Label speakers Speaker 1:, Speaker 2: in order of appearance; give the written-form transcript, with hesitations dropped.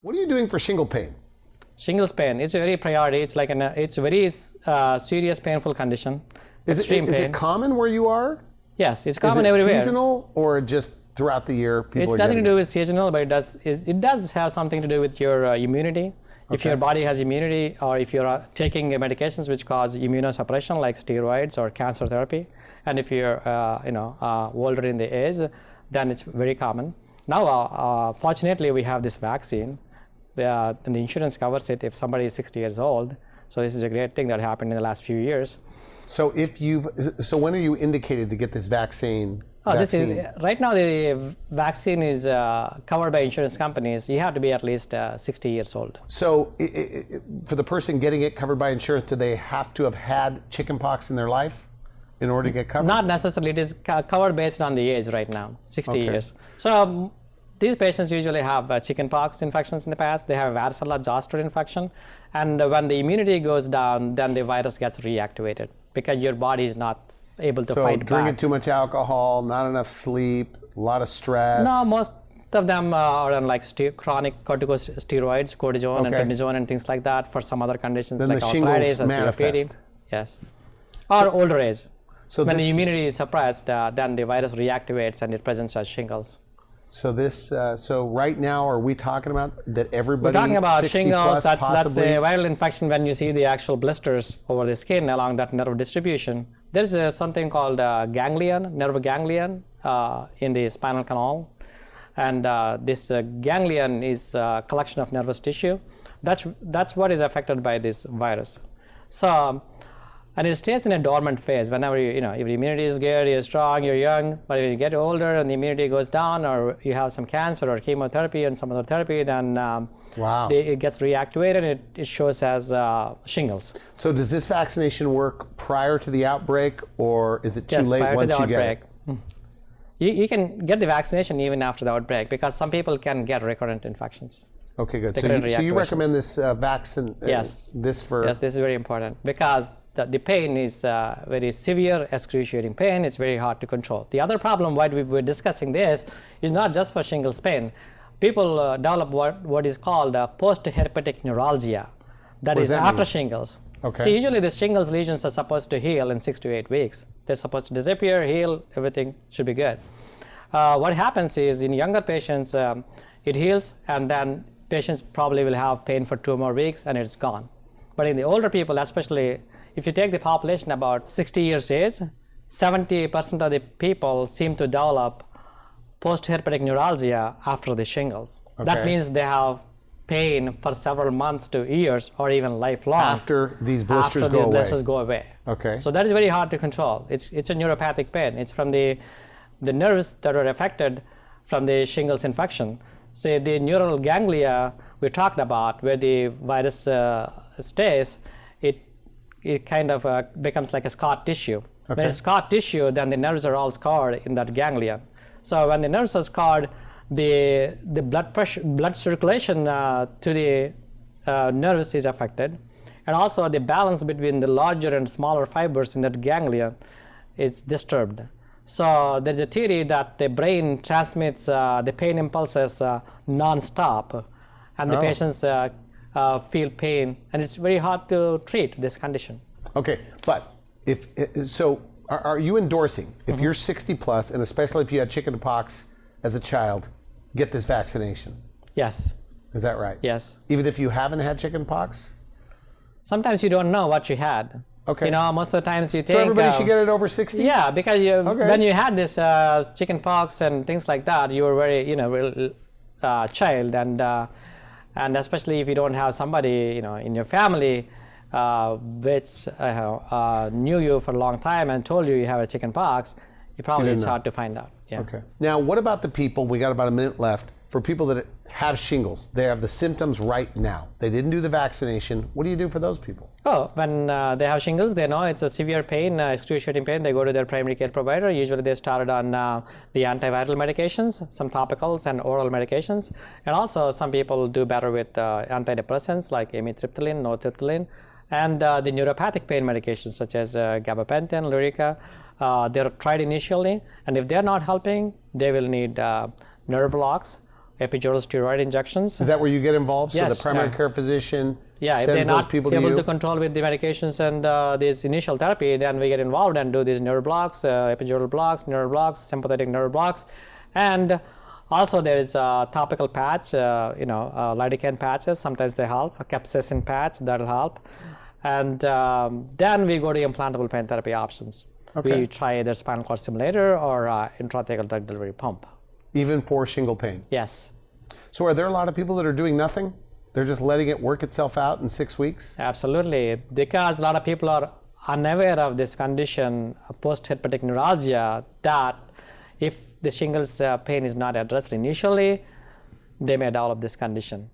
Speaker 1: What are you doing for shingle pain?
Speaker 2: Shingles pain, it's a very priority. It's like it's a very serious, painful condition.
Speaker 1: Is it common where you are?
Speaker 2: Yes, it's common
Speaker 1: everywhere.
Speaker 2: everywhere.
Speaker 1: Is it seasonal or just throughout the year?
Speaker 2: It's nothing to do with seasonal, but it does have something to do with your immunity. Okay. If your body has immunity, or if you're taking medications which cause immunosuppression, like steroids or cancer therapy, and if you're older in the age, then it's very common. Now, fortunately, we have this vaccine. And the insurance covers it if somebody is 60 years old. So this is a great thing that happened in the last few years.
Speaker 1: So when are you indicated to get this vaccine?
Speaker 2: Right now the vaccine is covered by insurance companies. You have to be at least 60 years old.
Speaker 1: So for the person getting it covered by insurance, do they have to have had chickenpox in their life in order to get covered?
Speaker 2: Not necessarily. It is covered based on the age right now, 60 years. So these patients usually have chickenpox infections in the past. They have varicella zoster infection. And when the immunity goes down, then the virus gets reactivated because your body is not able to fight back.
Speaker 1: So drinking too much alcohol, not enough sleep, a lot of stress.
Speaker 2: No, most of them are on like chronic corticosteroids, cortisone and prednisone and things like that for some other conditions
Speaker 1: then
Speaker 2: like
Speaker 1: the
Speaker 2: arthritis or COPD. Yes. Or older age. So when the immunity is suppressed, then the virus reactivates and it presents as shingles.
Speaker 1: So so right now, are we talking about that everybody?
Speaker 2: We're talking about
Speaker 1: 60
Speaker 2: shingles.
Speaker 1: Plus
Speaker 2: That's the viral infection when you see the actual blisters over the skin along that nerve distribution. There's something called nerve ganglion in the spinal canal, and this ganglion is a collection of nervous tissue. That's what is affected by this virus. So. And it stays in a dormant phase whenever if your immunity is good, you're strong, you're young, but when you get older and the immunity goes down, or you have some cancer or chemotherapy and some other therapy, then it gets reactivated and it shows as shingles.
Speaker 1: So does this vaccination work prior to the outbreak, or is it too late once you get it?
Speaker 2: You can get the vaccination even after the outbreak because some people can get recurrent infections.
Speaker 1: Okay, good. So you recommend this vaccine?
Speaker 2: Yes.
Speaker 1: Yes, this is
Speaker 2: very important because the pain is very severe, excruciating pain. It's very hard to control. The other problem why we're discussing this is not just for shingles pain. People develop what is called post-herpetic neuralgia. That is after shingles.
Speaker 1: Okay.
Speaker 2: So usually the shingles lesions are supposed to heal in 6 to 8 weeks. They're supposed to disappear, heal, everything should be good. What happens is in younger patients, it heals and then patients probably will have pain for 2 more weeks and it's gone. But in the older people, especially if you take the population about 60 years age, 70% of the people seem to develop post-herpetic neuralgia after the shingles. Okay. That means they have pain for several months to years or even lifelong.
Speaker 1: After these blisters go away. Okay.
Speaker 2: So that is very hard to control. It's a neuropathic pain. It's from the nerves that are affected from the shingles infection. Say the neural ganglia we talked about, where the virus stays, it kind of becomes like a scar tissue. Okay. When it's scar tissue, then the nerves are all scarred in that ganglia. So when the nerves are scarred, the blood circulation to the nerves is affected, and also the balance between the larger and smaller fibers in that ganglia is disturbed. So there's a theory that the brain transmits the pain impulses non-stop, and the patients feel pain, and it's very hard to treat this condition.
Speaker 1: Okay, but are you endorsing if you're 60 plus, and especially if you had chickenpox as a child, get this vaccination?
Speaker 2: Yes.
Speaker 1: Is that right?
Speaker 2: Yes.
Speaker 1: Even if you haven't had chickenpox?
Speaker 2: Sometimes you don't know what you had.
Speaker 1: Okay.
Speaker 2: Most of the times you think.
Speaker 1: So everybody should get it over 60?
Speaker 2: Yeah, because when you had this chickenpox and things like that, you were very, real child, and especially if you don't have somebody, in your family which knew you for a long time and told you have a chickenpox, it's hard to find out. Yeah.
Speaker 1: Okay. Now, what about the people? We got about a minute left. For people that have shingles, they have the symptoms right now. They didn't do the vaccination. What do you do for those people?
Speaker 2: Oh, when they have shingles, they know it's a severe pain, excruciating pain. They go to their primary care provider. Usually they started on the antiviral medications, some topicals and oral medications. And also some people do better with antidepressants like amitriptyline, nortriptyline, and the neuropathic pain medications such as gabapentin, Lyrica. They're tried initially, and if they're not helping, they will need nerve blocks epidural steroid injections.
Speaker 1: Is that where you get involved? So
Speaker 2: Yes,
Speaker 1: the primary
Speaker 2: yeah.
Speaker 1: care physician
Speaker 2: Yeah, if
Speaker 1: sends
Speaker 2: they're
Speaker 1: those
Speaker 2: not
Speaker 1: people to
Speaker 2: able
Speaker 1: you?
Speaker 2: to control with the medications and this initial therapy, then we get involved and do these nerve blocks, epidural blocks, neural blocks, sympathetic nerve blocks, and also there is a topical patch, lidocaine patches. Sometimes they help. A capsaicin patch that'll help, and then we go to implantable pain therapy options.
Speaker 1: Okay.
Speaker 2: We try either spinal cord stimulator or intrathecal drug delivery pump.
Speaker 1: Even for shingle pain.
Speaker 2: Yes.
Speaker 1: So are there a lot of people that are doing nothing? They're just letting it work itself out in 6 weeks?
Speaker 2: Absolutely, because a lot of people are unaware of this condition, post-herpetic neuralgia, that if the shingles pain is not addressed initially, they may develop this condition.